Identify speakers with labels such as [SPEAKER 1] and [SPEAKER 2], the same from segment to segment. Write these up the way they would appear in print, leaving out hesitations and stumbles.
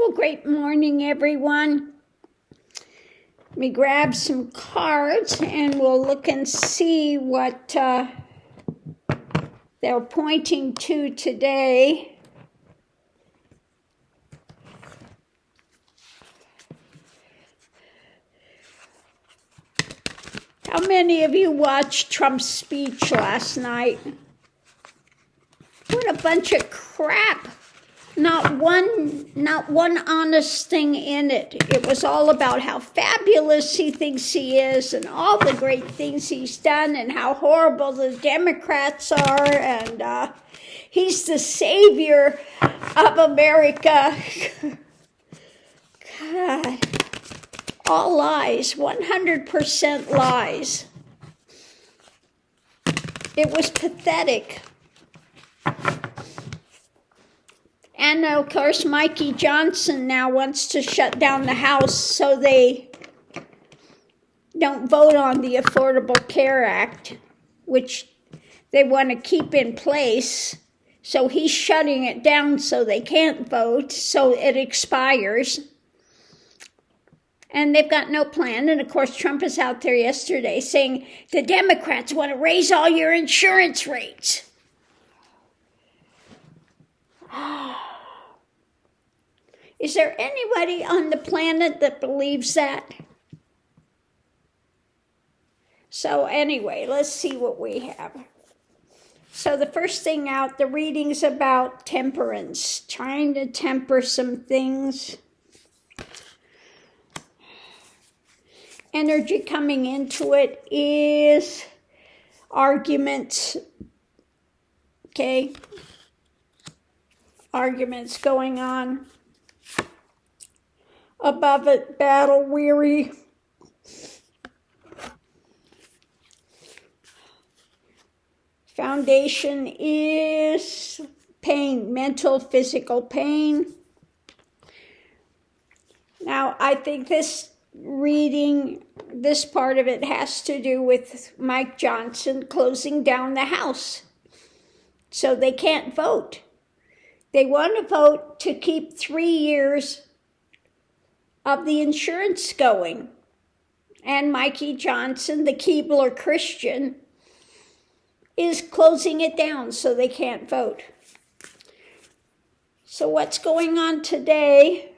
[SPEAKER 1] Well, great morning, everyone. Let me grab some cards and we'll look and see what they're pointing to today. How many of you watched Trump's speech last night? What a bunch of crap. Not one honest thing in it. It was all about how fabulous he thinks he is and all the great things he's done and how horrible the Democrats are, and he's the savior of America. God. All lies, 100% lies. It was pathetic. And of course, Mikey Johnson now wants to shut down the House so they don't vote on the Affordable Care Act, which they want to keep in place. So he's shutting it down so they can't vote, so it expires. And they've got no plan. And of course, Trump is out there yesterday saying the Democrats want to raise all your insurance rates. Is there anybody on the planet that believes that? So anyway, let's see what we have. So the first thing out, the reading's about temperance, trying to temper some things. Energy coming into it is arguments, okay? Arguments going on. Above it, battle weary. Foundation is pain, mental, physical pain. Now, I think this reading, this part of it has to do with Mike Johnson closing down the House. So they can't vote. They want to vote to keep 3 years of the insurance going. And Mikey Johnson, the Keebler Christian, is closing it down so they can't vote. So what's going on today?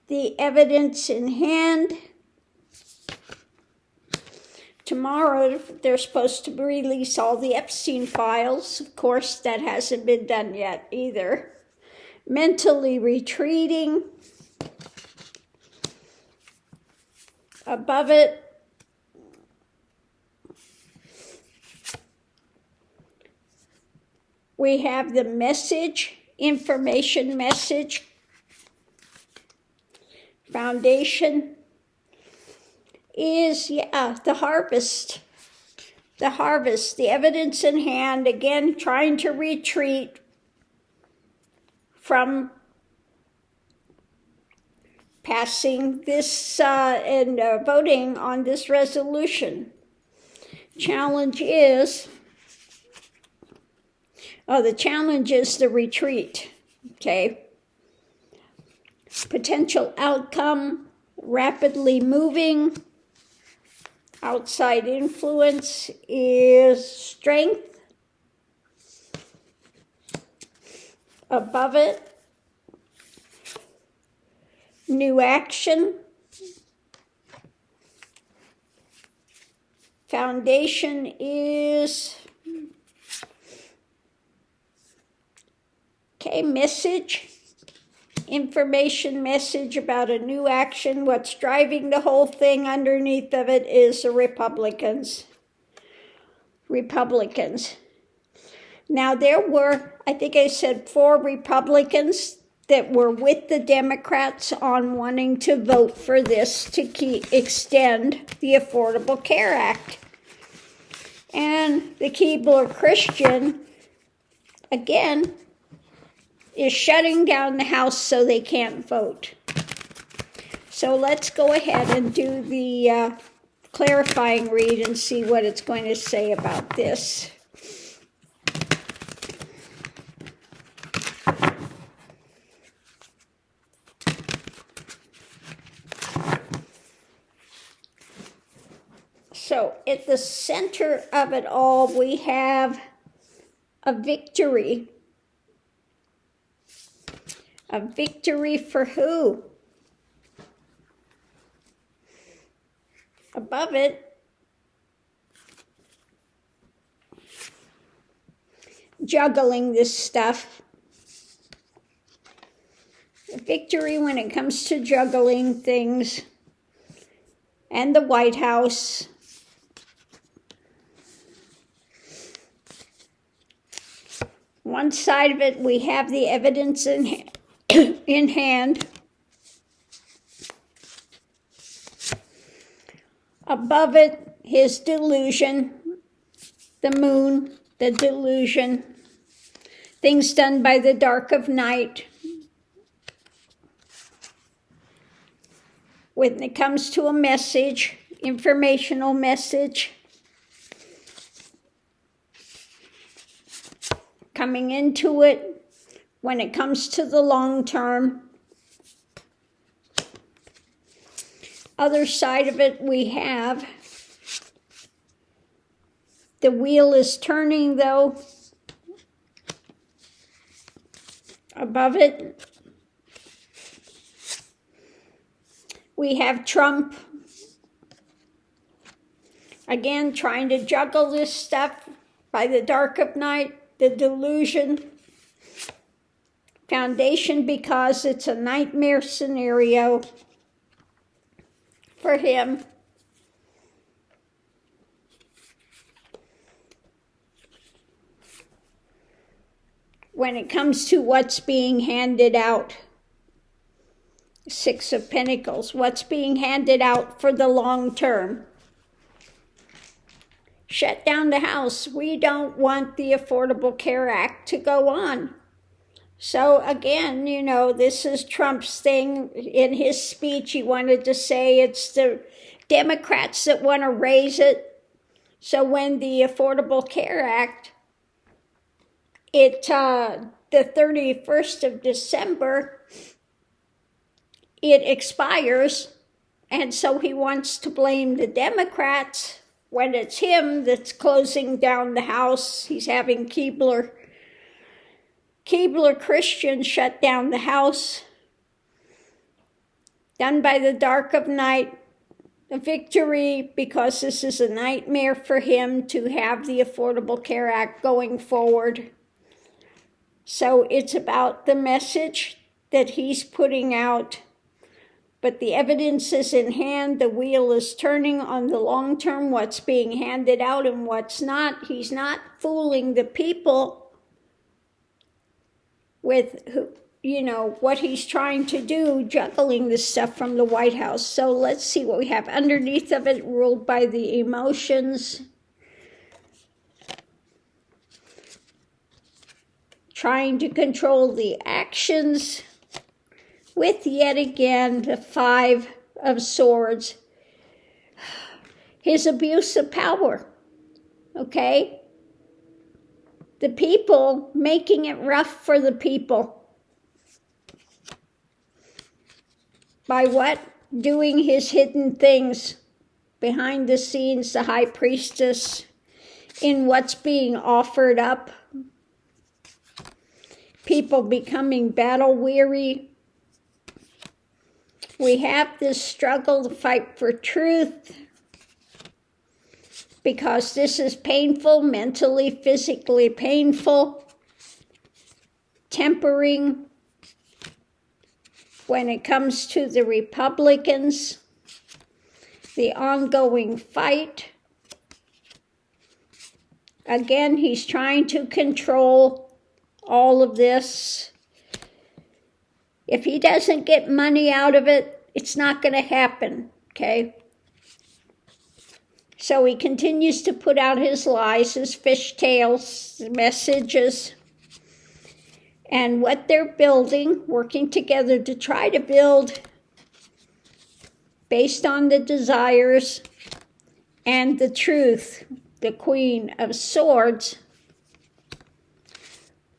[SPEAKER 1] The evidence in hand. Tomorrow, they're supposed to release all the Epstein files. Of course, that hasn't been done yet either. Mentally retreating. Above it, we have the message, information message. Foundation is, the harvest. The harvest, the evidence in hand, again, trying to retreat from passing this and voting on this resolution. Challenge is, the challenge is the retreat, okay? Potential outcome, rapidly moving. Outside influence is strength. Above it, new action. Foundation is, message. Information message about a new action. What's driving the whole thing underneath of it is the Republicans. Now there were, I think I said 4 Republicans that were with the Democrats on wanting to vote for this to extend the Affordable Care Act. And the Keebler Christian, again, is shutting down the House so they can't vote. So let's go ahead and do the clarifying read and see what it's going to say about this. So at the center of it all, we have a victory. A victory for who? Above it, juggling this stuff. A victory when it comes to juggling things. And the White House. One side of it, we have the evidence in hand. Above it, his delusion, the moon, the delusion, things done by the dark of night. When it comes to a message, informational message, coming into it, when it comes to the long term. Other side of it, we have the wheel is turning, though. Above it, we have Trump, again, trying to juggle this stuff by the dark of night, the delusion, foundation, because it's a nightmare scenario for him. When it comes to what's being handed out, Six of Pentacles, what's being handed out for the long term. Shut down the House. We don't want the Affordable Care Act to go on. So again, you know, this is Trump's thing. In his speech, he wanted to say it's the Democrats that want to raise it. So when the Affordable Care Act, the 31st of December, it expires, and so he wants to blame the Democrats when it's him that's closing down the House. He's having Keebler Christians shut down the House. Done by the dark of night. A victory, because this is a nightmare for him to have the Affordable Care Act going forward. So it's about the message that he's putting out. But the evidence is in hand. The wheel is turning on the long term, what's being handed out and what's not. He's not fooling the people with, you know, what he's trying to do, juggling this stuff from the White House. So let's see what we have underneath of it, ruled by the emotions. Trying to control the actions. With yet again the Five of Swords, his abuse of power, okay? The people making it rough for the people. By what? Doing his hidden things behind the scenes, the High Priestess, in what's being offered up. People becoming battle weary. We have this struggle to fight for truth, because this is painful, mentally, physically painful. Tempering. When it comes to the Republicans, the ongoing fight. Again, he's trying to control all of this. If he doesn't get money out of it, it's not going to happen, okay? So he continues to put out his lies, his fishtails, messages, and what they're building, working together to try to build based on the desires and the truth, the Queen of Swords.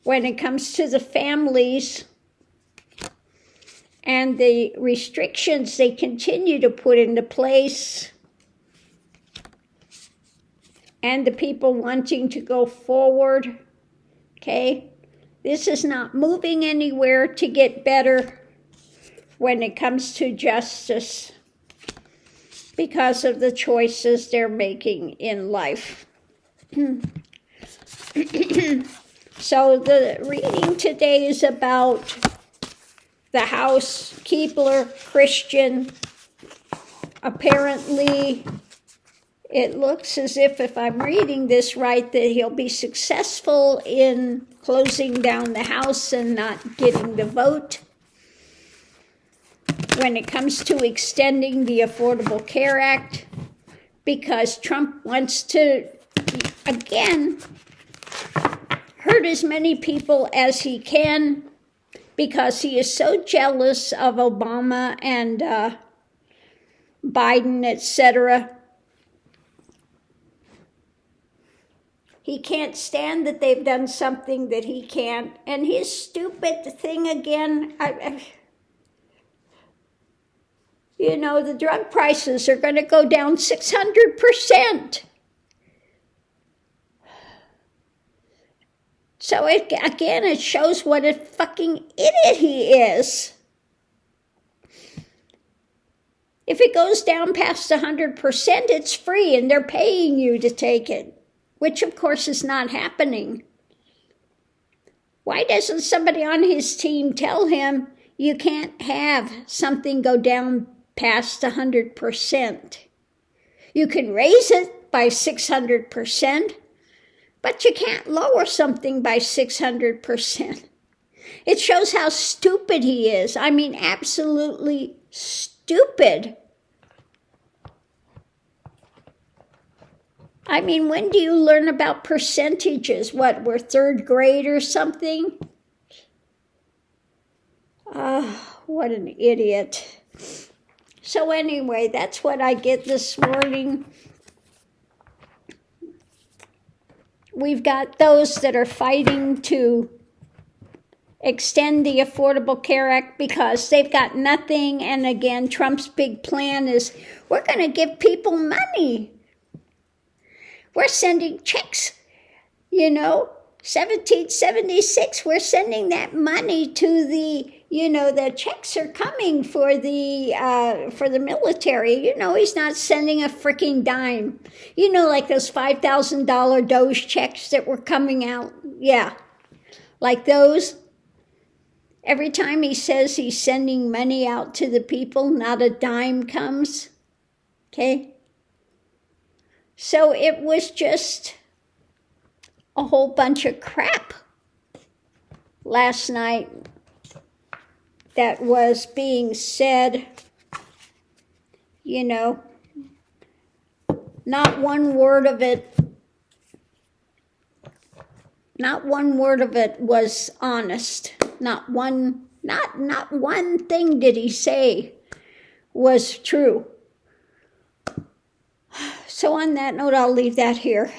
[SPEAKER 1] When it comes to the families and the restrictions they continue to put into place, and the people wanting to go forward, okay? This is not moving anywhere to get better when it comes to justice because of the choices they're making in life. So the reading today is about the house, Keebler, Christian. Apparently, it looks as if I'm reading this right, that he'll be successful in closing down the house and not getting the vote. When it comes to extending the Affordable Care Act, because Trump wants to, again, hurt as many people as he can, because he is so jealous of Obama and Biden, etc. He can't stand that they've done something that he can't. And his stupid thing again, you know, the drug prices are going to go down 600%. So it shows what a fucking idiot he is. If it goes down past 100%, it's free and they're paying you to take it, which of course is not happening. Why doesn't somebody on his team tell him you can't have something go down past 100%? You can raise it by 600%, but you can't lower something by 600%. It shows how stupid he is. I mean, absolutely stupid. I mean, when do you learn about percentages? What, we're third grade or something? What an idiot. So anyway, that's what I get this morning. We've got those that are fighting to extend the Affordable Care Act because they've got nothing. And again, Trump's big plan is, we're going to give people money. We're sending checks, 1776, we're sending that money to the, the checks are coming for the military. He's not sending a freaking dime. Like those $5,000 Doge checks that were coming out. Yeah, like those. Every time he says he's sending money out to the people, not a dime comes. Okay? So it was just a whole bunch of crap last night that was being said, not one word of it was honest. Not one thing did he say was true. So on that note, I'll leave that here.